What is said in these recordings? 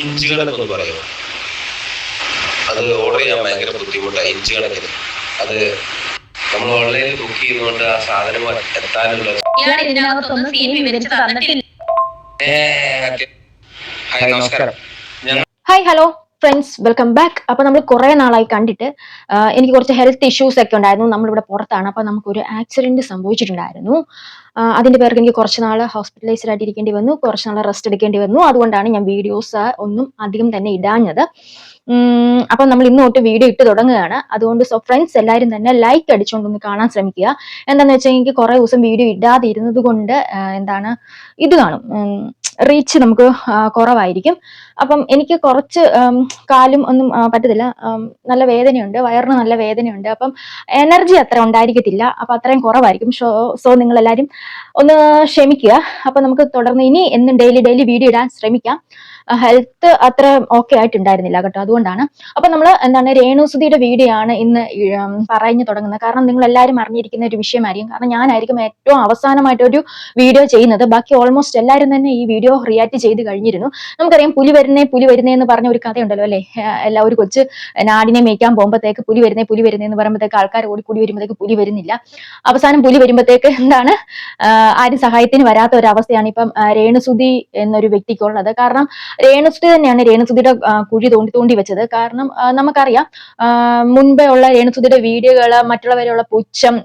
Inch കണക്കൊന്ന് പറയുമോ? അത് order ചെയ്യാൻ ഭയങ്കര ബുദ്ധിമുട്ടാണ്. ഇഞ്ച് കണക്കിന് അത് നമ്മൾ ഓൺലൈനിൽ ബുക്ക് ചെയ്യുന്നതുകൊണ്ട് ആ സാധനം എത്താനുള്ള നമസ്കാരം. Hi hello friends, welcome back. അപ്പൊ നമ്മൾ കുറെ നാളായി കണ്ടിട്ട് എനിക്ക് കുറച്ച് ഹെൽത്ത് ഇഷ്യൂസ് ഒക്കെ ഉണ്ടായിരുന്നു. നമ്മളിവിടെ പുറത്താണ്. അപ്പൊ നമുക്കൊരു ആക്സിഡന്റ് സംഭവിച്ചിട്ടുണ്ടായിരുന്നു. അതിന്റെ പേർക്ക് എനിക്ക് കുറച്ച് നാൾ ഹോസ്പിറ്റലൈസ്ഡ് ആയിട്ട് ഇരിക്കേണ്ടി വന്നു, കുറച്ച് നാൾ റെസ്റ്റ് എടുക്കേണ്ടി വന്നു. അതുകൊണ്ടാണ് ഞാൻ വീഡിയോസ് ഒന്നും അധികം തന്നെ ഇടാഞ്ഞത്. അപ്പൊ നമ്മൾ ഇന്ന് തൊട്ട് വീഡിയോ ഇട്ട് തുടങ്ങുകയാണ്. അതുകൊണ്ട് സോ ഫ്രണ്ട്സ് എല്ലാവരും തന്നെ ലൈക്ക് അടിച്ചുകൊണ്ടൊന്ന് കാണാൻ ശ്രമിക്കുക. എന്താണെന്ന് വെച്ചാൽ എനിക്ക് കുറെ ദിവസം വീഡിയോ ഇടാതെ ഇരുന്നത് കൊണ്ട് ഇത് കാണും, റീച്ച് നമുക്ക് കുറവായിരിക്കും. അപ്പം എനിക്ക് കുറച്ച് കാലും ഒന്നും പറ്റത്തില്ല, നല്ല വേദനയുണ്ട്, വയറിന് നല്ല വേദനയുണ്ട്. അപ്പം എനർജി അത്ര ഉണ്ടായിരിക്കത്തില്ല, അപ്പൊ അത്രയും കുറവായിരിക്കും. സോ നിങ്ങൾ എല്ലാവരും ഒന്ന് ക്ഷമിക്കുക. അപ്പൊ നമുക്ക് തുടർന്ന് ഇനി എന്നും ഡെയിലി വീഡിയോ ഇടാൻ ശ്രമിക്കാം. ഹെൽത്ത് അത്ര ഓക്കെ ആയിട്ടുണ്ടായിരുന്നില്ല കേട്ടോ, അതുകൊണ്ടാണ്. അപ്പൊ നമ്മൾ രേണുസുതിയുടെ വീഡിയോ ആണ് ഇന്ന് പറഞ്ഞു തുടങ്ങുന്നത്. കാരണം നിങ്ങൾ എല്ലാവരും അറിഞ്ഞിരിക്കുന്ന ഒരു വിഷയമായിരിക്കും. കാരണം ഞാനായിരിക്കും ഏറ്റവും അവസാനമായിട്ട് ഒരു വീഡിയോ ചെയ്യുന്നത്. ബാക്കി ഓൾമോസ്റ്റ് എല്ലാവരും തന്നെ ഈ വീഡിയോ റിയാക്ട് ചെയ്ത് കഴിഞ്ഞിരുന്നു. നമുക്കറിയാം പുലി വരുന്നേ എന്ന് പറഞ്ഞ ഒരു കഥയുണ്ടല്ലോ അല്ലെ. ഒരു കൊച്ച് നാടിനെ മേയ്ക്കാൻ പോകുമ്പോഴത്തേക്ക് പുലി വരുന്നേ എന്ന് പറയുമ്പോഴത്തേക്ക് ആൾക്കാർ ഓടിക്കൂടി വരുമ്പോഴത്തേക്ക് പുലി വരുന്നില്ല. അവസാനം പുലി വരുമ്പോഴത്തേക്ക് ആരും സഹായത്തിന് വരാത്ത ഒരു അവസ്ഥയാണ് ഇപ്പം രേണുസുതി എന്നൊരു വ്യക്തിക്കുള്ളത്. കാരണം രേണുസുതി തന്നെയാണ് രേണുസുതിയുടെ കുഴി തോണ്ടി വെച്ചത്. കാരണം നമുക്കറിയാം മുൻപേ ഉള്ള രേണുസുതിയുടെ വീഡിയോകള്, മറ്റുള്ളവരെയുള്ള പുച്ഛം,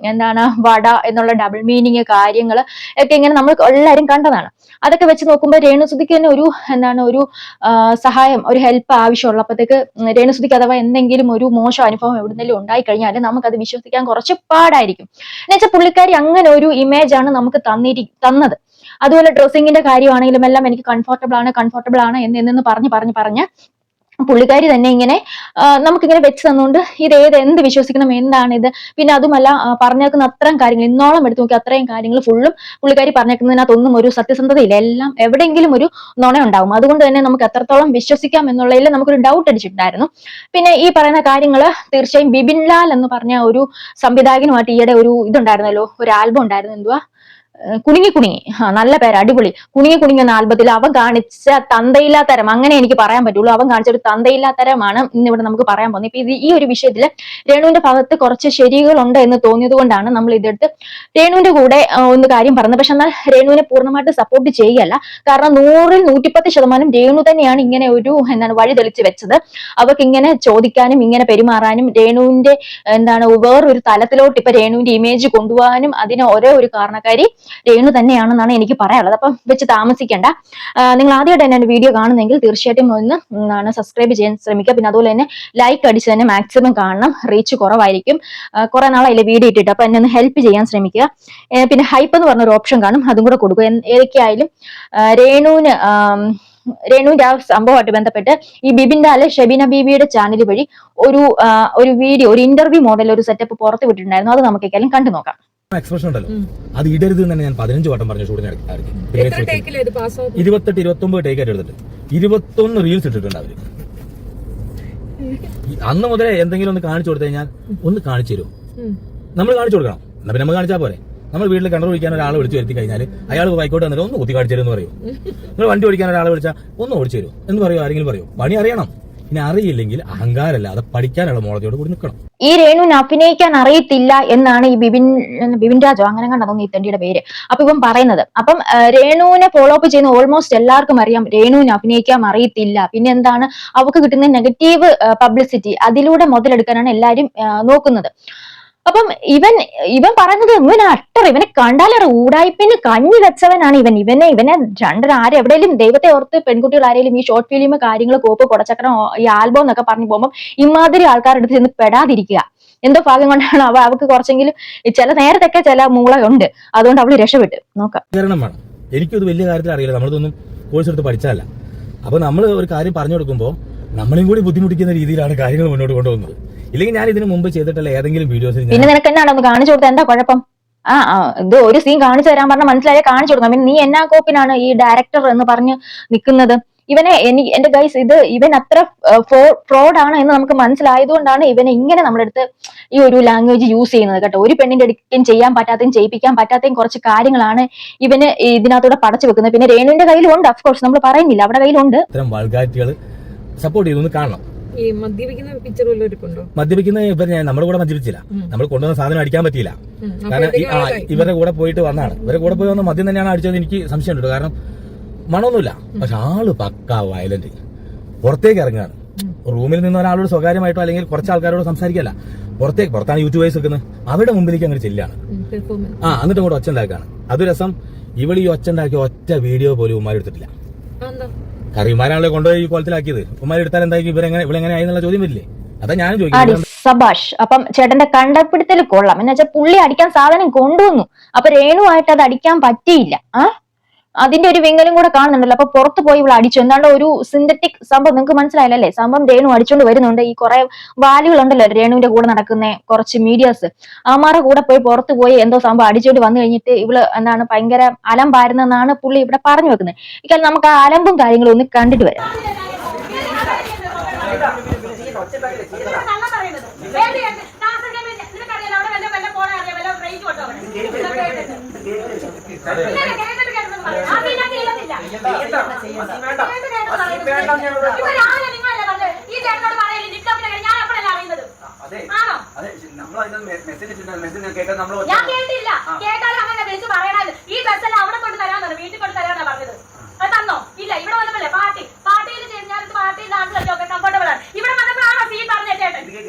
വട എന്നുള്ള ഡബിൾ മീനിങ് കാര്യങ്ങൾ ഒക്കെ ഇങ്ങനെ നമ്മൾ എല്ലാവരും കണ്ടതാണ്. അതൊക്കെ വെച്ച് നോക്കുമ്പോൾ രേണുസുതിക്ക് തന്നെ ഒരു സഹായം, ഒരു ഹെൽപ്പ് ആവശ്യമുള്ളപ്പോഴത്തേക്ക് രേണുസുതിക്ക് അഥവാ എന്തെങ്കിലും ഒരു മോശം അനുഭവം എവിടുന്നെങ്കിലും ഉണ്ടായി കഴിഞ്ഞാൽ നമുക്കത് വിശ്വസിക്കാൻ കുറച്ച് പാടായിരിക്കും. എന്നുവെച്ചാൽ പുള്ളിക്കാരി അങ്ങനെ ഒരു ഇമേജ് ആണ് നമുക്ക് തന്നത്. അതുപോലെ ഡ്രസ്സിങ്ങിന്റെ കാര്യമാണെങ്കിലും എല്ലാം എനിക്ക് കംഫർട്ടബിൾ ആണ് എന്ന് പറഞ്ഞ് പുള്ളിക്കാരി തന്നെ ഇങ്ങനെ നമുക്കിങ്ങനെ വെച്ച് തന്നുകൊണ്ട് എന്ത് വിശ്വസിക്കണം, എന്താണിത്. പിന്നെ അതുമല്ല പറഞ്ഞേക്കുന്ന അത്രയും കാര്യങ്ങൾ ഇന്നോളം എടുത്തു നോക്കി അത്രയും കാര്യങ്ങൾ ഫുള്ളും പുള്ളിക്കാരി പറഞ്ഞേക്കുന്നതിനകത്തൊന്നും ഒരു സത്യസന്ധതയില്ല. എല്ലാം എവിടെയെങ്കിലും ഒരു നുണ ഉണ്ടാവും. അതുകൊണ്ട് തന്നെ നമുക്ക് എത്രത്തോളം വിശ്വസിക്കാം എന്നുള്ളതിൽ നമുക്കൊരു ഡൗട്ട് അടിച്ചിട്ടുണ്ടായിരുന്നു. പിന്നെ ഈ പറയുന്ന കാര്യങ്ങൾ തീർച്ചയായും ബിബിൻ ലാൽ എന്ന് പറഞ്ഞ ഒരു സംവിധായകനുമായിട്ട് ഈയിടെ ഒരു ഇതുണ്ടായിരുന്നല്ലോ, ഒരു ആൽബം ഉണ്ടായിരുന്നു, കുണുങ്ങി നല്ല പേര്, അടിപൊളി. കുണുങ്ങി എന്ന ആൽബത്തിൽ അവൻ കാണിച്ച തന്തയില്ലാത്തരം, അങ്ങനെ എനിക്ക് പറയാൻ പറ്റുള്ളൂ. അവൻ കാണിച്ച ഒരു തന്തയില്ലാത്തരമാണ് ഇന്നിവിടെ നമുക്ക് പറയാൻ പോകുന്നത്. ഇപ്പൊ ഈ ഒരു വിഷയത്തിൽ രേണുവിന്റെ ഭാഗത്ത് കുറച്ച് ശരികളുണ്ട് എന്ന് തോന്നിയത് കൊണ്ടാണ് നമ്മൾ ഇതെടുത്ത് രേണുവിന്റെ കൂടെ ഒന്ന് കാര്യം പറഞ്ഞത്. പക്ഷെ എന്നാൽ രേണുവിനെ പൂർണ്ണമായിട്ട് സപ്പോർട്ട് ചെയ്യല്ല. കാരണം 100-110% രേണു തന്നെയാണ് ഇങ്ങനെ ഒരു വഴി തെളിച്ച് വെച്ചത്. അവർക്ക് ഇങ്ങനെ ചോദിക്കാനും ഇങ്ങനെ പെരുമാറാനും രേണുവിന്റെ വേറൊരു തലത്തിലോട്ട് ഇപ്പൊ രേണുവിന്റെ ഇമേജ് കൊണ്ടുപോകാനും അതിന് ഒരേ ഒരു കാരണക്കാരി രേണു തന്നെയാണെന്നാണ് എനിക്ക് പറയാനുള്ളത്. അപ്പം വെച്ച് താമസിക്കേണ്ട. നിങ്ങൾ ആദ്യമായിട്ട് എന്നെ വീഡിയോ കാണുന്നെങ്കിൽ തീർച്ചയായിട്ടും ഒന്ന് സബ്സ്ക്രൈബ് ചെയ്യാൻ ശ്രമിക്കുക. പിന്നെ അതുപോലെ തന്നെ ലൈക്ക് അടിച്ച് തന്നെ മാക്സിമം കാണണം. റീച്ച് കുറവായിരിക്കും, കുറെ നാളായില്ലേ വീഡിയോ ഇട്ടിട്ട്. അപ്പൊ എന്നെ ഒന്ന് ഹെൽപ്പ് ചെയ്യാൻ ശ്രമിക്കുക. പിന്നെ ഹൈപ്പ് എന്ന് പറഞ്ഞൊരു ഓപ്ഷൻ കാണും, അതും കൂടെ കൊടുക്കുക. ഏതൊക്കെയായാലും രേണുവിന്റെ ആ സംഭവമായിട്ട് ബന്ധപ്പെട്ട് ഈ ബിബിൻ ലാൽ ഷെബീന ബീബിയുടെ ചാനൽ വഴി ഒരു വീഡിയോ, ഒരു ഇന്റർവ്യൂ മോഡൽ ഒരു സെറ്റപ്പ് പുറത്തു വിട്ടിട്ടുണ്ടായിരുന്നു. അത് നമുക്ക് ഏതായാലും കണ്ടു നോക്കാം. എക്സ്പ്രഷൻ ഉണ്ടല്ലോ, അത് ഇടരുത് തന്നെ ഞാൻ 15 വട്ടം പറഞ്ഞു ഷൂട്ടിന്. 28-29 ടേക്ക് ആയിട്ട് എടുത്തിട്ട് 21 റീൽസ് ഇട്ടിട്ടുണ്ട് അവര്. അന്ന് മുതലേ എന്തെങ്കിലും ഒന്ന് കാണിച്ചു കൊടുത്തു കഴിഞ്ഞാൽ ഒന്ന് കാണിച്ചു തരും, നമ്മൾ കാണിച്ചു കൊടുക്കണം. എന്നാ പിന്നെ നമ്മൾ കാണിച്ചാൽ പോരെ. നമ്മൾ വീട്ടിൽ കിണർ ഒഴിക്കാൻ ഒരാളെ വിളിച്ചു വരുത്തി കഴിഞ്ഞാൽ അയാൾ ബൈക്കോട്ട് വന്നിട്ട് ഒന്ന് കുത്തി കാണിച്ചു തരും എന്ന് പറയും. നിങ്ങൾ വണ്ടി ഓടിക്കാൻ ഒരാളെ വിളിച്ചാൽ ഒന്ന് ഓടിച്ചു തരും എന്ന് പറയും, ആരെങ്കിലും പറയും. പണി അറിയണം. ഇനി അറിയില്ലെങ്കിൽ അഹങ്കാരല്ല, അത് പഠിക്കാനുള്ള മോളത്തോട് കൂടി നിൽക്കണം. ഈ രേണുവിന് അഭിനയിക്കാൻ അറിയത്തില്ല എന്നാണ് ഈ ബിബിൻ രാജോ അങ്ങനെ കണ്ടതൊന്നും ഈ തണ്ടിയുടെ പേര്. അപ്പൊ ഇവൻ പറയുന്നത്. അപ്പം രേണുവിനെ ഫോളോ അപ്പ് ചെയ്യുന്ന ഓൾമോസ്റ്റ് എല്ലാവർക്കും അറിയാം രേണുവിന് അഭിനയിക്കാൻ അറിയത്തില്ല. പിന്നെ അവർക്ക് കിട്ടുന്ന നെഗറ്റീവ് പബ്ലിസിറ്റി, അതിലൂടെ മുതലെടുക്കാനാണ് എല്ലാരും നോക്കുന്നത്. അപ്പം ഇവൻ പറയുന്നത് ഇവനെ കണ്ടാലേ ഊടായ്പിന് കഞ്ഞി വെച്ചവനാണ് ഇവനെ എവിടെയെങ്കിലും ദൈവത്തെ ഓർത്ത് പെൺകുട്ടികൾ ആരെങ്കിലും ഈ ഷോർട്ട് ഫിലിം കാര്യങ്ങൾ കോപ്പ് കൊടച്ചക്രം ഈ ആൽബം എന്നൊക്കെ പറഞ്ഞു പോകുമ്പോൾ ഇമാതിരി ആൾക്കാരുടെ അടുത്ത് ചെന്ന് പെടാതിരിക്കുക. എന്തോ ഭാഗ്യം കൊണ്ടാണ് അവൾക്ക് കുറച്ചെങ്കിലും നേരത്തൊക്കെ ചില മൂളയുണ്ട്, അതുകൊണ്ട് അവള് രക്ഷപ്പെട്ടു. നോക്കാം. എനിക്കത് വലിയ കാര്യത്തിൽ അറിയില്ല, നമ്മളതൊന്നും കോഴ്സ് എടുത്ത് പഠിച്ചതല്ല. അപ്പൊ നമ്മൾ ഒരു കാര്യം പറഞ്ഞു കൊടുക്കുമ്പോൾ നമ്മളെയും കൂടി ബുദ്ധിമുട്ടിക്കുന്ന രീതിയിലാണ് കാര്യങ്ങൾ മുന്നോട്ട് കൊണ്ടുപോകുന്നത്. ഇല്ലെങ്കിൽ ഞാൻ ഇതിനു മുമ്പ് ചെയ്തിട്ടുള്ള ഏതെങ്കിലും വീഡിയോസിൽ പിന്നെ നിനക്ക് എന്നാണ് ഒന്ന് കാണിച്ചു കൊടുത്താൽ എന്താ കുഴപ്പം? ഇത് ഒരു സീൻ കാണിച്ചു തരാൻ പറഞ്ഞാൽ മനസ്സിലായാൽ കാണിച്ചു കൊടുക്കാം. പിന്നെ നീ എന്നാ കോപ്പിനാണ് ഈ ഡയറക്ടർ എന്ന് പറഞ്ഞ് നിൽക്കുന്നത്? ഇവനെ എന്റെ ഗൈസ് ഇത് ഇവൻ അത്ര ഫ്രോഡ് ആണ് എന്ന് നമുക്ക് മനസ്സിലായതുകൊണ്ടാണ് ഇവനെ ഇങ്ങനെ നമ്മുടെ അടുത്ത് ഈ ഒരു ലാംഗ്വേജ് യൂസ് ചെയ്യുന്നത് കേട്ടോ. ഒരു പെണ്ണിന്റെ അടുക്കും ചെയ്യാൻ പറ്റാത്തതും ചെയ്യിപ്പിക്കാൻ പറ്റാത്തതും കുറച്ച് കാര്യങ്ങളാണ് ഇവന് ഇതിനകത്തൂടെ പടച്ചു വെക്കുന്നത്. പിന്നെ രേണുവിന്റെ കയ്യിലുണ്ട്, അഫ്കോഴ്സ് നമ്മൾ പറയുന്നില്ല, അവിടെ കയ്യിലുണ്ട്. സപ്പോർട്ട് ചെയ്തൊന്ന് കാണണം. മദ്യപിക്കുന്ന ഇവർ നമ്മുടെ കൂടെ മദ്യപിച്ചില്ല, നമ്മൾ കൊണ്ടുവന്ന സാധനം അടിക്കാൻ പറ്റിയില്ല. കാരണം ഇവരുടെ കൂടെ പോയിട്ട് വന്നാണ്, ഇവരുടെ കൂടെ പോയി വന്ന മദ്യം തന്നെയാണ് അടിച്ചത്. എനിക്ക് സംശയമുണ്ട്, കാരണം മണമൊന്നുമില്ല. പക്ഷെ ആള് പക്കാ വയലന്റ്. പുറത്തേക്ക് ഇറങ്ങുകയാണ്, റൂമിൽ നിന്ന് ഒരാളോട് സ്വകാര്യമായിട്ടോ അല്ലെങ്കിൽ കുറച്ച് ആൾക്കാരോട് സംസാരിക്കല്ല, പുറത്താണ് യൂട്യൂബേഴ്സ് വെക്കുന്നത്, അവരുടെ മുമ്പിലേക്ക് അങ്ങനെ ചെല്ലാണ്. എന്നിട്ട് അങ്ങോട്ട് ഒച്ച ഉണ്ടാക്കുകയാണ്. അത് രസം, ഇവള് ഈ ഒച്ച ഉണ്ടാക്കിയ ഒറ്റ വീഡിയോ പോലും ഉമ്മാർ എടുത്തിട്ടില്ല. കാരണം ഇമാരാണല്ലോ കൊണ്ടുപോയി ഈ കോലത്തിലാക്കിയത്. ഉമ്മാർ എടുത്താൽ എന്തായിരിക്കും ഇവരെങ്ങനെ ആയി എന്നുള്ള ചോദ്യം വരില്ലേ? അതാ ഞാൻ ചോദിക്കുന്നത്. സബാഷ്. അപ്പം ചേട്ടന്റെ കണ്ടപ്പിടുത്തൽ കൊള്ളാം. എന്ന് വെച്ചാൽ പുള്ളി അടിക്കാൻ സാധനം കൊണ്ടുവന്നു, അപ്പൊ രേണുവായിട്ട് അത് അടിക്കാൻ പറ്റിയില്ല. അതിന്റെ ഒരു വിങ്ങലും കൂടെ കാണുന്നുണ്ടല്ലോ. അപ്പൊ പുറത്ത് പോയി ഇവിടെ അടിച്ചു. എന്താണ്ട് ഒരു സിന്തറ്റിക് സംഭവം, നിങ്ങൾക്ക് മനസ്സിലായില്ലേ? സംഭവം രേണു അടിച്ചോണ്ട് വരുന്നുണ്ട്. ഈ കുറെ വാലുകളുണ്ടല്ലോ രേണുവിന്റെ കൂടെ നടക്കുന്ന കുറച്ച് മീഡിയാസ്, ആമാരുടെ കൂടെ പോയി പുറത്ത് പോയി എന്തോ സംഭവം അടിച്ചോണ്ട് വന്നു കഴിഞ്ഞിട്ട് ഇവള് എന്താണ് ഭയങ്കര അലമ്പായിരുന്നെന്നാണ് പുള്ളി ഇവിടെ പറഞ്ഞു വെക്കുന്നത്. ഇക്കാലം നമുക്ക് ആ അലമ്പും കാര്യങ്ങളും ഒന്ന് കണ്ടിട്ട് വരാം. ഞാൻ കേട്ടില്ല. കേട്ടാലും അങ്ങനെ വിളിച്ച് പറയണത്. ഈ ഡ്രസ്സെല്ലാം അവിടെ കൊണ്ട് തരാന്നാണ്, വീട്ടിൽ കൊണ്ട് തരാന്നാ പറഞ്ഞത്. അത് തന്നോ? ഇല്ല. ഇവിടെ വന്നപ്പോഴല്ലേ പാർട്ടിയിൽ ഞാൻ പാർട്ടിയിൽ ഡാൻസിലൊക്കെ കംഫർട്ടബിൾ ആണ്. ഇവിടെ വന്നപ്പോഴാണോ സീൻ പറഞ്ഞ ചേട്ടൻ?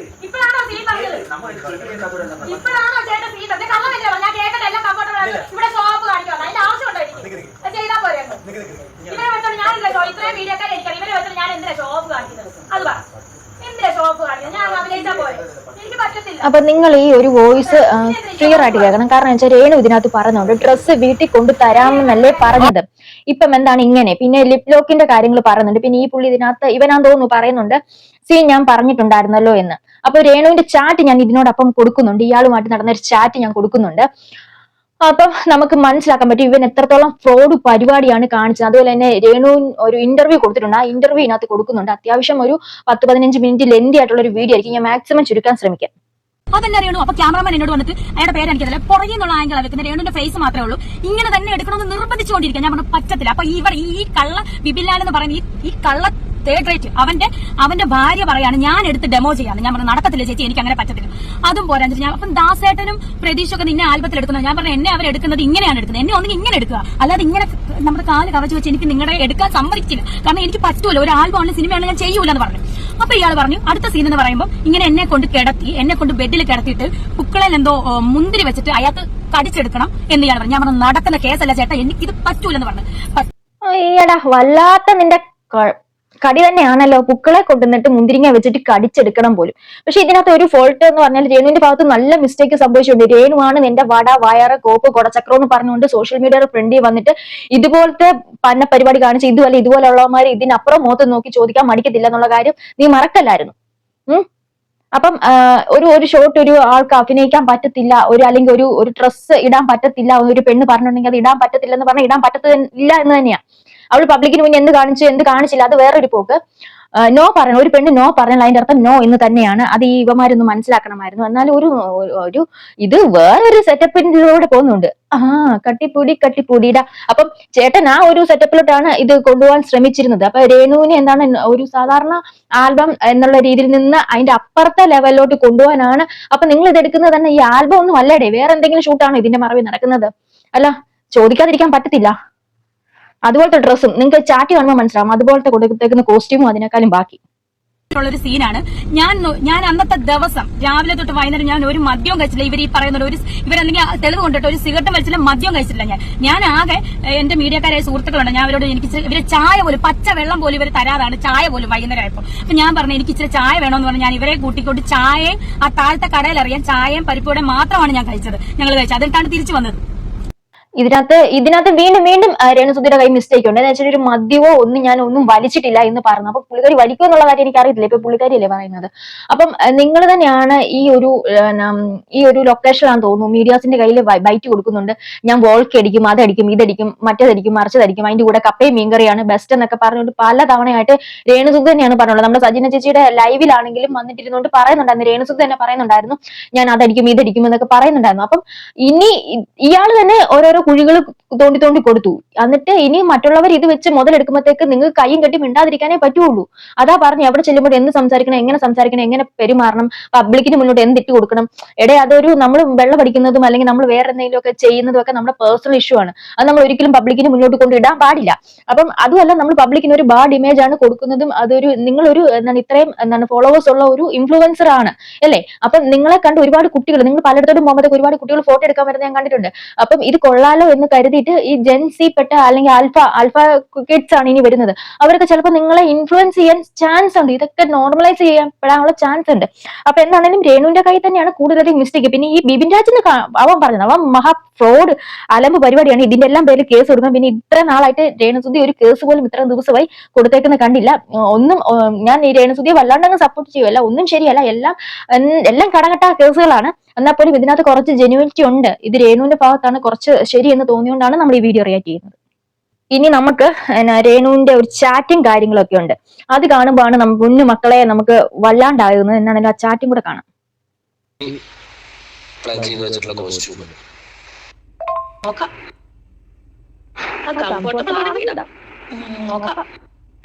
ഇപ്പോഴാണോ സീൻ പറഞ്ഞത്? ഇപ്പോഴാണോ ചേട്ടൻ സീൻ പറഞ്ഞത്? കള്ളമല്ലേ? ഞാൻ കേട്ടത് എല്ലാം കംഫർട്ടബിൾ ആണ്. ഇവിടെ ഷോപ്പ് കാണിക്കണം, അതിന്റെ ആവശ്യമുണ്ടോ എനിക്ക്? ചെയ്താ പോരെ? ഇവരെ വെച്ചോണ്ട് ഞാനില്ല ഷോ, ഇത്രയും വീഡിയോക്കാരെ എനിക്കറിയാം. ഇവരെ വെച്ചോണ്ട് ഞാൻ എന്തിനാ ഷോപ്പ് കാണിക്കുന്നത്? അത് പറ, എന്തിനാ ഷോപ്പ് കാണിക്കുന്നത്? ഞാൻ അഭിനയിച്ചാ പോരെ? എനിക്ക് പറ്റത്തില്ല. അപ്പൊ നിങ്ങൾ ഈ ഒരു വോയിസ് ക്ലിയർ ആയിട്ട് കേൾക്കണം. കാരണം വെച്ചാൽ രേണു ഇതിനകത്ത് പറയുന്നുണ്ട് ഡ്രസ്സ് വീട്ടിൽ കൊണ്ടു തരാമെന്നല്ലേ പറഞ്ഞത്. ഇപ്പം എന്താണ് ഇങ്ങനെ? പിന്നെ ലിപ് ലോക്കിന്റെ കാര്യങ്ങൾ പറയുന്നുണ്ട്. പിന്നെ ഈ പുള്ളി ഇതിനകത്ത് ഇവനാന്ന് തോന്നുന്നു പറയുന്നുണ്ട് സീൻ ഞാൻ പറഞ്ഞിട്ടുണ്ടായിരുന്നല്ലോ എന്ന്. അപ്പൊ രേണുവിന്റെ ചാറ്റ് ഞാൻ ഇതിനോടൊപ്പം കൊടുക്കുന്നുണ്ട്, ഇയാളുമായിട്ട് നടന്ന ഒരു ചാറ്റ് ഞാൻ കൊടുക്കുന്നുണ്ട്. അപ്പം നമുക്ക് മനസ്സിലാക്കാൻ പറ്റും ഇവൻ എത്രത്തോളം ഫ്രോഡ് പരിപാടിയാണ് കാണിച്ചത്. അതുപോലെ തന്നെ രേണു ഒരു ഇന്റർവ്യൂ കൊടുത്തിട്ടുണ്ട്, ആ ഇന്റർവ്യൂ ഇതിനകത്ത് കൊടുക്കുന്നുണ്ട്. അത്യാവശ്യം ഒരു 10-15 മിനിറ്റ് ലെന്തി ആയിട്ടുള്ള ഒരു വീഡിയോ ആയിരിക്കും. ഞാൻ മാക്സിമം ചുരുക്കാൻ ശ്രമിക്കാം. അതെന്നെ അറിയണു. അപ്പൊ ക്യാമറമാൻ എന്നോട് വന്നിട്ട് അയാളുടെ പേര് എനിക്കതല്ല, പുറകെ നിന്നുള്ള ആംഗിൾ വെക്കുന്ന രേണുവിന്റെ ഫേസ് മാത്രമേ ഉള്ളൂ, ഇങ്ങനെ തന്നെ എടുക്കണമെന്ന് നിർബന്ധിച്ചുകൊണ്ടിരിക്കുക. ഞാൻ പറഞ്ഞു പറ്റത്തില്ല. അപ്പൊ ഈ കള്ള ബിബിൻലാൽ എന്ന് പറയുന്ന ഈ കള്ള തേർഡ് റേറ്റ് അവന്റെ ഭാര്യ പറയാണ് ഞാൻ എടുത്ത് ഡെമോ ചെയ്യാന്ന്. ഞാൻ പറഞ്ഞു നടക്കത്തില്ല ചേച്ചി, എനിക്ക് അങ്ങനെ പറ്റത്തില്ല. അതും പോരാ ഞാൻ. അപ്പം ദാസേട്ടനും പ്രതീക്ഷയൊക്കെ നിന്നെ ആൽബത്തിൽ എടുക്കുന്നത്. ഞാൻ പറഞ്ഞു എന്നെ അവരെടുക്കുന്നത് ഇങ്ങനെയാണ് എടുക്കുന്നത്, എന്നെ ഒന്നെങ്കിൽ ഇങ്ങനെ എടുക്കുക, അല്ലാതെ ഇങ്ങനെ നമ്മുടെ കാല് കവച്ച് വെച്ച് എനിക്ക് നിങ്ങളുടെ എടുക്കാൻ സമ്മതിക്കില്ല. കാരണം എനിക്ക് പറ്റുമല്ലോ, ഒരു ആൽബമാണ് സിനിമയാണ്, ഞാൻ ചെയ്യൂല എന്ന് പറഞ്ഞു. അപ്പൊ ഇയാൾ പറഞ്ഞു അടുത്ത സീൻ എന്ന് പറയുമ്പോൾ ഇങ്ങനെ എന്നെ കൊണ്ട് ബെഡിൽ കിടത്തിയിട്ട് പുക്കളയിൽ എന്തോ മുന്തിരി വെച്ചിട്ട് അയാൾക്ക് കടിച്ചെടുക്കണം എന്ന് ഇയാൾ പറഞ്ഞു. ഞാൻ പറഞ്ഞു നടക്കുന്ന കേസല്ല ചേട്ടാ, എനിക്കിത് പറ്റൂലെന്ന് പറഞ്ഞു. ഈയടാ വല്ലാത്ത നിന്റെ കടി തന്നെയാണല്ലോ, പുക്കളെ കൊണ്ടുവന്നിട്ട് മുന്തിരിങ്ങ വെച്ചിട്ട് കടിച്ചെടുക്കണം പോലും. പക്ഷെ ഇതിനകത്ത് ഒരു ഫോൾട്ട് എന്ന് പറഞ്ഞാൽ രേണുവിന്റെ ഭാഗത്ത് നല്ല മിസ്റ്റേക്ക് സംഭവിച്ചിട്ടുണ്ട്. രേണുവാണ് നിന്റെ വട വയറ് കോപ്പ് കൊടച്ചക്രം എന്ന് പറഞ്ഞുകൊണ്ട് സോഷ്യൽ മീഡിയയുടെ ഫ്രണ്ടിൽ വന്നിട്ട് ഇതുപോലത്തെ പന്ന പരിപാടി കാണിച്ച് ഇതുപോലെയുള്ളവന്മാർ ഇതിനപ്പുറം മുഖത്ത് നോക്കി ചോദിക്കാൻ മടിക്കത്തില്ല എന്നുള്ള കാര്യം നീ മറക്കല്ലായിരുന്നു. അപ്പം ഒരു ഷോട്ട് ഒരു ആൾക്ക് അഭിനയിക്കാൻ പറ്റത്തില്ല, അല്ലെങ്കിൽ ഒരു ഡ്രസ്സ് ഇടാൻ പറ്റത്തില്ല, ഒരു പെണ്ണ് പറഞ്ഞിട്ടുണ്ടെങ്കിൽ അത് ഇടാൻ പറ്റത്തില്ല എന്ന് പറഞ്ഞാൽ ഇടാൻ പറ്റത്തില്ല എന്ന് തന്നെയാ. അവള് പബ്ലിക്കിന് മുന്നേ എന്ത് കാണിച്ചില്ല, അത് വേറൊരു പോക്ക്. നോ പറയണം, ഒരു പെണ്ണ് നോ പറഞ്ഞാൽ അതിന്റെ അർത്ഥം നോ എന്ന് തന്നെയാണ്. അത് ഈ യുവമാരൊന്ന് മനസ്സിലാക്കണമായിരുന്നു. എന്നാൽ ഒരു ഇത് വേറൊരു സെറ്റപ്പിലൂടെ പോകുന്നുണ്ട്. കട്ടിപ്പൂടിയിടാ. അപ്പം ചേട്ടൻ ആ ഒരു സെറ്റപ്പിലോട്ടാണ് ഇത് കൊണ്ടുപോകാൻ ശ്രമിച്ചിരുന്നത്. അപ്പൊ രേണുവിനെ എന്താണ് ഒരു സാധാരണ ആൽബം എന്നുള്ള രീതിയിൽ നിന്ന് അതിന്റെ അപ്പുറത്തെ ലെവലിലോട്ട് കൊണ്ടുപോകാനാണ്. അപ്പൊ നിങ്ങൾ ഇത് എടുക്കുന്നത് തന്നെ ഈ ആൽബം ഒന്നും അല്ലേടെ, വേറെ എന്തെങ്കിലും ഷൂട്ടാണോ ഇതിന്റെ മറവിൽ നടക്കുന്നത്? അല്ല, ചോദിക്കാതിരിക്കാൻ പറ്റത്തില്ല. അതുപോലത്തെ ഡ്രസ്സും നിങ്ങൾക്ക് ചാറ്റ് കാണുമ്പോൾ മനസ്സിലാവും, അതുപോലത്തെ കൊടുത്തേക്കുന്ന കോസ്റ്റ്യൂമും അതിനേക്കാളും ബാക്കി ഒരു സീനാണ്. ഞാൻ അന്നത്തെ ദിവസം രാവിലെ തൊട്ട് വൈകുന്നേരം ഞാൻ ഒരു മദ്യവും കഴിച്ചില്ല. ഇവർ ഈ പറയുന്ന ഇവരെന്തെങ്കിലും തെളിവ് കൊണ്ടിട്ട് ഒരു സിഗരറ്റും കഴിച്ചില്ല, മദ്യവും കഴിച്ചില്ല. ഞാൻ ആകെ എന്റെ മീഡിയക്കാരായ സുഹൃത്തുക്കളുണ്ട്, ഞാൻ അവരോട് എനിക്ക് ഇവരെ ചായ പോലും പച്ച വെള്ളം പോലും ഇവർ തരാതാണ്, ചായ പോലും വൈകുന്നേരം ആയപ്പോൾ. അപ്പൊ ഞാൻ പറഞ്ഞു എനിക്ക് ഇച്ചിരി ചായ വേണമെന്ന് പറഞ്ഞാൽ ഞാൻ ഇവരെ കൂട്ടിക്കൊണ്ട് ചായയും ആ താഴത്തെ കടയിൽ അറിയാൻ ചായയും പരിപ്പോടെ മാത്രമാണ് ഞാൻ കഴിച്ചത്. ഞങ്ങൾ കഴിച്ചത്, അതിട്ടാണ് തിരിച്ചു വന്നത്. ഇതിനകത്ത് വീണ്ടും രേണുസുധിയുടെ കൈ മിസ്റ്റേക്ക് ഉണ്ട്. എന്ന് വെച്ചാൽ ഒരു മദ്യമോ ഞാൻ ഒന്നും വലിച്ചിട്ടില്ല എന്ന് പറഞ്ഞു. അപ്പൊ പുള്ളിക്കാരി വലിക്കുമോ എന്നുള്ള കാര്യം എനിക്ക് അറിയത്തില്ല. ഇപ്പൊ പുള്ളിക്കാരിയല്ലേ പറയുന്നത്. അപ്പം നിങ്ങൾ തന്നെയാണ് ഈ ഒരു ലൊക്കേഷനിലാണെന്ന് തോന്നുന്നു മീഡിയാസിന്റെ കയ്യിൽ ബൈറ്റ് കൊടുക്കുന്നുണ്ട്. ഞാൻ വോൾക്ക് അടിക്കും, അതടിക്കും, ഇതടിക്കും, മറ്റേതടിക്കും, മറിച്ചതടിക്കും, അതിന്റെ കൂടെ കപ്പയും മീൻകറിയാണ് ബെസ്റ്റ് എന്നൊക്കെ പറഞ്ഞുകൊണ്ട് പല തവണയായിട്ട് രേണുസുധ തന്നെയാണ് പറഞ്ഞുള്ളത്. നമ്മുടെ സജിന ചേച്ചിയുടെ ലൈവിലാണെങ്കിലും വന്നിട്ടിരുന്നുകൊണ്ട് പറയുന്നുണ്ടായിരുന്നു, രേണുസുധ തന്നെ പറയുന്നുണ്ടായിരുന്നു ഞാൻ അതടിക്കും, ഇതടിക്കും എന്നൊക്കെ പറയുന്നുണ്ടായിരുന്നു. അപ്പം ഇനി ഇയാൾ തന്നെ ഓരോരോ കുഴികൾ തോണ്ടി കൊടുത്തു. എന്നിട്ട് ഇനി മറ്റുള്ളവർ ഇത് വെച്ച് മുതലെടുക്കുമ്പോഴത്തേക്ക് നിങ്ങൾക്ക് കൈയും കെട്ടി മിണ്ടാതിരിക്കാനേ പറ്റുള്ളൂ. അതാ പറഞ്ഞു എവിടെ ചെല്ലുമ്പോൾ എന്ത് സംസാരിക്കണം, എങ്ങനെ പെരുമാറണം, പബ്ലിക്കിന് മുന്നോട്ട് എന്തിട്ട് കൊടുക്കണം. അതൊരു നമ്മൾ വെള്ളം പഠിക്കുന്നതും അല്ലെങ്കിൽ നമ്മൾ വേറെ എന്തെങ്കിലും ഒക്കെ ചെയ്യുന്നതും ഒക്കെ നമ്മുടെ പേഴ്സണൽ ഇഷ്യൂ ആണ്. അത് നമ്മൾ ഒരിക്കലും പബ്ലിക്കിന് മുന്നോട്ട് കൊണ്ടിടാൻ പാടില്ല. അപ്പം അതുമല്ല നമ്മൾ പബ്ലിക്കിന് ഒരു ബാഡ് ഇമേജ് ആണ് കൊടുക്കുന്നതും. അതൊരു നിങ്ങളൊരു ഇത്രയും ഫോളോവേഴ്സ് ഉള്ള ഒരു ഇൻഫ്ലുവൻസർ ആണ് അല്ലേ. അപ്പം നിങ്ങളെ കണ്ട് ഒരുപാട് കുട്ടികൾ, നിങ്ങൾ പലയിടത്തോടും പോകുമ്പോഴത്തേക്ക് ഒരുപാട് കുട്ടികൾ ഫോട്ടോ എടുക്കാൻ വരുന്നത് ഞാൻ കണ്ടിട്ടുണ്ട്. അപ്പം ഇത് കൊള്ളാലോ എന്ന് കരുതിയിട്ട് ഈ ജെൻസി പെട്ട അല്ലെങ്കിൽ ആൽഫ കിഡ്സ് ആണ് ഇനി വരുന്നത്. അവരൊക്കെ ചിലപ്പോൾ നിങ്ങളെ ഇൻഫ്ലുവൻസ് ചെയ്യാൻ ചാൻസ് ഉണ്ട്. ഇതൊക്കെ നോർമലൈസ് ചെയ്യപ്പെടാനുള്ള ചാൻസ് ഉണ്ട്. അപ്പൊ എന്താണെങ്കിലും രേണുവിന്റെ കൈ തന്നെയാണ് കൂടുതലധികം മിസ്റ്റേക്ക്. പിന്നെ ഈ ബിബിൻ രാജ് അവൻ പറഞ്ഞത് അവൻ മഹാ ഫ്രോഡ് അലമ്പ് പരിപാടിയാണ്. ഇതിന്റെ എല്ലാം പേരിൽ കേസ് കൊടുക്കണം. പിന്നെ ഇത്ര നാളായിട്ട് രേണുസുധി ഒരു കേസ് പോലും ഇത്രയും ദിവസമായി കൊടുത്തേക്കുന്ന കണ്ടില്ല. ഞാൻ ഈ രേണുസുധിയെ വല്ലാണ്ടങ്ങ് സപ്പോർട്ട് ചെയ്യുമല്ല, ഒന്നും ശരിയല്ല, എല്ലാം കടകട്ട കേസുകളാണ്. എന്നാൽ പോലും ഇതിനകത്ത് കുറച്ച് ജെന്യൂനിറ്റി ഉണ്ട്. ഇത് രേണുവിന്റെ ഭാഗത്താണ് കുറച്ച് ശരിയെന്ന് തോന്നിയോണ്ടാണ് നമ്മൾ ഈ വീഡിയോ റിയാക്ട് ചെയ്യുന്നത്. ഇനി നമുക്ക് രേണുവിന്റെ ഒരു ചാറ്റും കാര്യങ്ങളൊക്കെ ഉണ്ട്. അത് കാണുമ്പോഴാണ് നമുക്ക് കുഞ്ഞു മക്കളെ നമുക്ക് വല്ലാണ്ടാകുന്നത്. എന്നാണെങ്കിലും ആ ചാറ്റും കൂടെ കാണാം.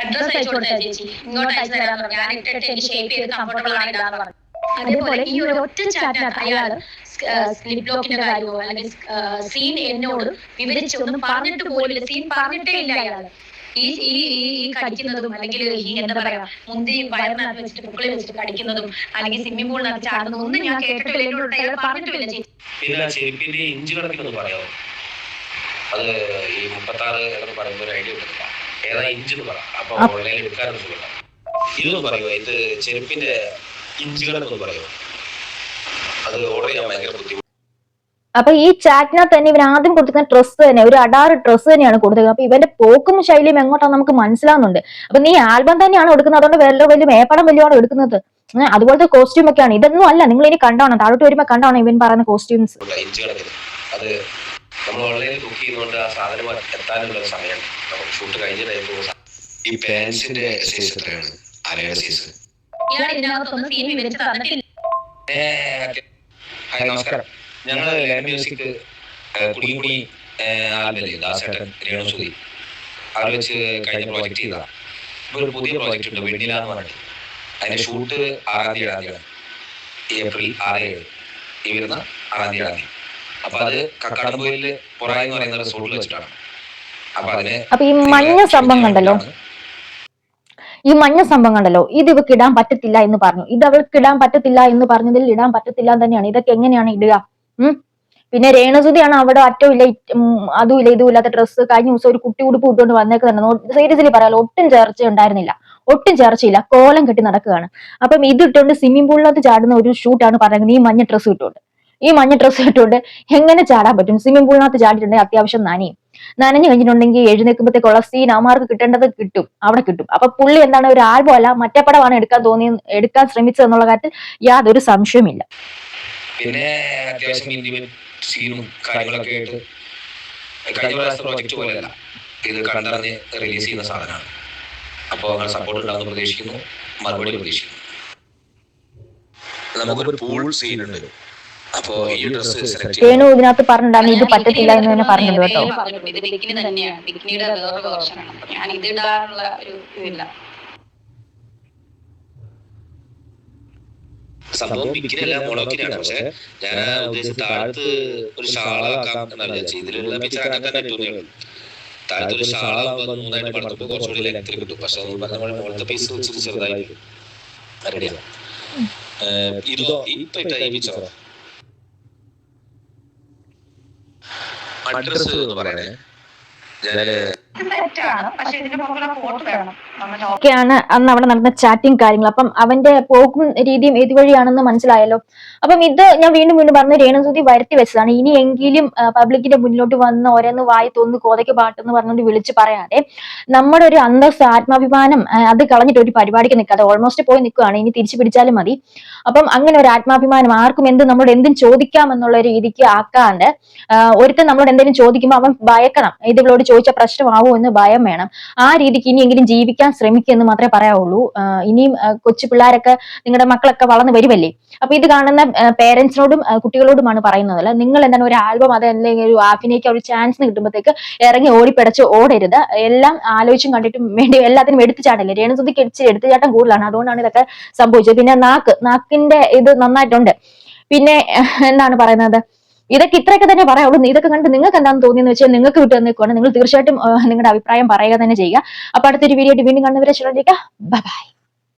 അഡ്രസ് അയച്ചു കൊടുത്താ ചേച്ചി, ഇങ്ങോട്ട് അയച്ചു തരാന്ന് പറഞ്ഞു. ഞാൻ ഇട്ടിട്ട് എനിക്ക് ഷേപ്പ് ചെയ്ത് കംഫർട്ടബിൾ ആണ് ഇടാന്ന് പറഞ്ഞു. അതേപോലെ ഈ ഒരു ഒറ്റ ചാറ്റിനകത്ത് അയാള് സ്ലിപ്പ് ബ്ലോക്കിന്റെ കാര്യമോ അല്ലെങ്കിൽ സീൻ എന്നോട് വിവരിച്ചൊന്നും പറഞ്ഞിട്ട് പോലില്ല. സീൻ പറഞ്ഞിട്ടേ ഇല്ല അയാള്. ഈ ഈ ഈ കടിക്കുന്നതും അല്ലെങ്കിൽ ഈ എന്താ പറയാ മുന്തി വയറിനകത്ത് വെച്ചിട്ട് പുക്കളി വെച്ചിട്ട് കടിക്കുന്നതും അല്ലെങ്കിൽ സ്വിമ്മിംഗ് പൂളിനകത്ത് ചാടുന്നതും ഒന്നും ഞാൻ കേട്ടിട്ടില്ല. എന്നോട് അയാൾ പറഞ്ഞിട്ടില്ല ചേച്ചി. പിന്നെ ചെരുപ്പിന്റെ ഇഞ്ച് കണക്കിനൊന്ന് പറയാമോ? അത് ഈ 36 എന്ന് പറയുന്ന ഒരു ഐഡിയ കൊടുക്കുക. ഏതാ ഇഞ്ച് എന്ന് പറയാം. അപ്പൊ ഓൺലൈനിൽ എടുക്കാനും സുഖം. ഇതൊന്നും പറയുമോ? ഇത് ചെരുപ്പിന്റെ ഇഞ്ചുകളെന്നൊന്ന് പറയുമോ? അത് ഓർഡർ ചെയ്യാൻ ഭയങ്കര ബുദ്ധിമുട്ട്. അപ്പൊ ഈ ചാറ്റിനകത്ത് തന്നെ ഇവർ ആദ്യം കൊടുക്കുന്ന ഡ്രസ്സ് തന്നെ ഒരു അഡാറ് ഡ്രസ്സ് തന്നെയാണ് കൊടുത്തത്. അപ്പൊ ഇവന്റെ പോക്കും ശൈലിയും എങ്ങോട്ടാണ് നമുക്ക് മനസ്സിലാവുന്നുണ്ട്. അപ്പൊ നീ ആൽബം തന്നെയാണ് എടുക്കുന്നത്, അതുകൊണ്ട് വലിയ മേപ്പടം വലിയാണ് എടുക്കുന്നത്. അതുപോലത്തെ കോസ്റ്റ്യൂം ഒക്കെയാണ്. ഇതൊന്നും അല്ല, നിങ്ങൾ ഇനി കണ്ടോണം, താഴോട്ട് വരുമ്പോ കണ്ടോണം ഇവൻ പറയുന്ന കോസ്റ്റ്യൂംസ്. അത് നമ്മൾ ഓൺലൈനിൽ ബുക്ക് ചെയ്യുന്നതുകൊണ്ട് ആ സാധനം എത്താനുള്ള സമയം നമുക്ക് ഷൂട്ട് കഴിഞ്ഞ ടൈമിൽ. ഈ പാൻസിന്റെ സൈസ് എത്രയാണ്? അരയുടെ സൈസ്. ഹായ്, നമസ്കാരം. ഞങ്ങൾ ലാൻഡ് മ്യൂസിക് കുടിമുടി ആൽബല്ലേ ദാസേട്ടൻ രേണുസുധി അത് വെച്ച് കഴിഞ്ഞ പ്രോജക്റ്റ് ചെയ്തതാണ്. ഇപ്പൊ ഒരു പുതിയ പ്രോജക്റ്റ് ഉണ്ട്, വെണ്ണില എന്ന് പറഞ്ഞിട്ട്. അതിന്റെ ഷൂട്ട് 6-ാം തീയതി ഏപ്രിൽ 6-7 ഈ വരുന്ന 6-ാം തീയതി. അപ്പൊ അത് കക്കാടംപൊയില് പൊറായി എന്ന് പറയുന്ന റിസോർട്ടിൽ വെച്ചിട്ടാണ്. അപ്പൊ ഈ മഞ്ഞ സംഭവം കണ്ടല്ലോ, ഇത് ഇവക്ക് ഇടാൻ പറ്റത്തില്ല എന്ന് പറഞ്ഞു. ഇത് അവൾക്ക് ഇടാൻ പറ്റത്തില്ല എന്ന് പറഞ്ഞതിൽ ഇടാൻ പറ്റത്തില്ല തന്നെയാണ്. ഇതൊക്കെ എങ്ങനെയാണ് ഇടുക? പിന്നെ രേണുസുധിയാണ് അവിടെ അറ്റവും ഇല്ല അതും ഇല്ല ഇതും ഇല്ലാത്ത ഡ്രസ്സ് കഴിഞ്ഞ ദിവസം ഒരു കുട്ടി ഉടുപ്പ് ഇട്ടുകൊണ്ട് വന്നേക്കുന്നുണ്ട്. സീരിയസ്ലി പറയാലോ, ഒട്ടും ചേർച്ചയില്ല, കോലം കെട്ടി നടക്കുകയാണ്. അപ്പം ഇത് ഇട്ടുകൊണ്ട് സ്വിമ്മിംഗ് പൂളിനകത്ത് ചാടുന്ന ഒരു ഷൂട്ടാണ് പറയുന്നത്. ഈ മഞ്ഞ ഡ്രസ്സ് ഇട്ടുകൊണ്ട് എങ്ങനെ ചാടാൻ പറ്റും? സ്വിമ്മിംഗ് പൂളിനകത്ത് ചാടിയിട്ടുണ്ടെങ്കിൽ അത്യാവശ്യം നനഞ്ഞു കഴിഞ്ഞിട്ടുണ്ടെങ്കിൽ എഴുന്നേൽക്കുമ്പോഴത്തേക്കുള്ള സീൻ അവന്മാർക്ക് കിട്ടേണ്ടത് അവിടെ കിട്ടും. അപ്പൊ പുള്ളി എന്താണ് ഒരു ആൽബം അല്ല മറ്റേ പടമാണ് എടുക്കാൻ ശ്രമിച്ചത് എന്നുള്ള കാര്യത്തിൽ യാതൊരു സംശയമില്ല. പിന്നെ അത്യാവശ്യം ഇന്ത്യൻ സീനും കാര്യങ്ങളൊക്കെ ആയിട്ട് കഴിഞ്ഞ പ്രാവശ്യത്തെ പ്രോജക്റ്റ് പോലെയല്ല, ഇത് കണ്ടറിഞ്ഞ് റിലീസ് ചെയ്യുന്ന സാധനമാണ്. അപ്പോൾ അങ്ങനെ സപ്പോർട്ട് ഉണ്ടാകുന്ന പ്രതീക്ഷിക്കുന്നു, മറുപടി പ്രതീക്ഷിക്കുന്നു. നമുക്കൊരു പൂൾ സീൻ ഉണ്ട്. അപ്പോ ഈ ഡ്രസ് രേണു ഇതിനകത്ത് പറഞ്ഞിട്ടുണ്ടായിരുന്നു ഇത് പറ്റത്തില്ല എന്ന് തന്നെ പറഞ്ഞിട്ടുണ്ട് കേട്ടോ. ഇത് ബിക്കിനി തന്നെയാണ്, ബിക്കിനിയുടെ വേറൊരു വേർഷനാണ്. അപ്പൊ ഞാൻ ഇത് ഇടാനുള്ള ഒരു ഇതില്ല. സംഭവം ബിക്കിനിയല്ല, മോളോക്കിനാണ്. പക്ഷെ ഞാൻ ഉദ്ദേശിച്ച താഴത്ത് ഒരു ഷാളാക്കാം എന്നാണ് വിചാരിച്ചത്. ഇതിലുള്ള പിക്ചർ അങ്ങനെ തന്നെ തോന്നിയുള്ളൂ. താഴത്ത് ഒരു ഷാളാകുമ്പോൾ 3 പടത്തുമ്പോൾ കുറച്ചുകൂടി ലെങ്ത്തിൽ കിട്ടും. പക്ഷെ പറഞ്ഞ പോലെ മുകളത്തെ പീസ് വെച്ചിട്ട് ചെറുതായിരിക്കും. റെഡിയാണ്. ഇതോ ഇപ്പൊ ഈ പിക്ചറോ അഡ്രസ് എന്ന് പറയണേ. ഞാന് തെറ്റാണ്. പക്ഷെ ഇതിന്റെ പുറകിലെ ഫോട്ടോ വേണം. ഒക്കെയാണ് അന്ന് അവിടെ നടന്ന ചാറ്റിങ് കാര്യങ്ങൾ. അപ്പം അവന്റെ പോക്കും രീതിയും ഏതുവഴിയാണെന്ന് മനസ്സിലായല്ലോ. അപ്പം ഇത് ഞാൻ വീണ്ടും വീണ്ടും പറഞ്ഞു, രേണുസുതി വരുത്തി വെച്ചതാണ്. ഇനിയെങ്കിലും പബ്ലിക്കിന്റെ മുന്നിലോട്ട് വന്ന് ഓരോന്ന് വായി തോന്നുന്നു കോതയ്ക്ക് പാട്ടെന്ന് പറഞ്ഞുകൊണ്ട് വിളിച്ച് പറയാതെ നമ്മുടെ ഒരു അന്തസ് ആത്മാഭിമാനം അത് കളഞ്ഞിട്ട് ഒരു പരിപാടിക്ക് നിൽക്കാതെ ഓൾമോസ്റ്റ് പോയി നിൽക്കുകയാണ്, ഇനി തിരിച്ചു പിടിച്ചാലും മതി. അപ്പം അങ്ങനെ ഒരു ആത്മാഭിമാനം, ആർക്കും നമ്മളോട് എന്തും ചോദിക്കാം എന്നുള്ള രീതിക്ക് ആക്കാണ്ട് ഒരുത്തൻ നമ്മളോട് എന്തെങ്കിലും ചോദിക്കുമ്പോൾ അവൻ ഭയക്കണം, ഇതുകളോട് ചോദിച്ച പ്രശ്നമാവോ എന്ന് ഭയം വേണം. ആ രീതിക്ക് ഇനിയെങ്കിലും ജീവിക്കാൻ ശ്രമിക്കുക എന്ന് മാത്രമേ പറയാവുള്ളൂ. ഇനിയും കൊച്ചു പിള്ളേരൊക്കെ, നിങ്ങളുടെ മക്കളൊക്കെ വളർന്നു വരുമല്ലേ, അപ്പൊ ഇത് കാണുന്ന പേരൻസിനോടും കുട്ടികളോടുമാണ് പറയുന്നത്. നിങ്ങൾ എന്താണ് ഒരു ആൽബം അത് അല്ലെങ്കിൽ ഒരു അഭിനയിക്കാൻ ഒരു ചാൻസ് കിട്ടുമ്പോഴത്തേക്ക് ഇറങ്ങി ഓടിപ്പിടച്ച് ഓടരുത്. എല്ലാം ആലോചിച്ചും കണ്ടിട്ടും വേണ്ടി എല്ലാത്തിനും എടുത്തുചാടല്ലേ. രേണുസുതിക്ക് എടുത്തുചാട്ടം കൂടുതലാണ്, അതുകൊണ്ടാണ് ഇതൊക്കെ സംഭവിച്ചത്. പിന്നെ നാക്കിന്റെ ഇത് നന്നായിട്ടുണ്ട്. പിന്നെ എന്താണ് പറയുന്നത്, ഇതൊക്കെ ഇത്രയൊക്കെ തന്നെ പറയാവുള്ളൂ. ഇതൊക്കെ കണ്ട് നിങ്ങൾക്ക് എന്താണെന്ന് തോന്നിയെന്ന് വെച്ചാൽ നിങ്ങൾക്ക് വിട്ടു തന്നേക്കുവാണ്. നിങ്ങൾ തീർച്ചയായിട്ടും നിങ്ങളുടെ അഭിപ്രായം പറയുക തന്നെ ചെയ്യുക. അപ്പൊ അടുത്തൊരു വീഡിയോ വീണ്ടും കണ്ടുവരെ ബൈ ബൈ.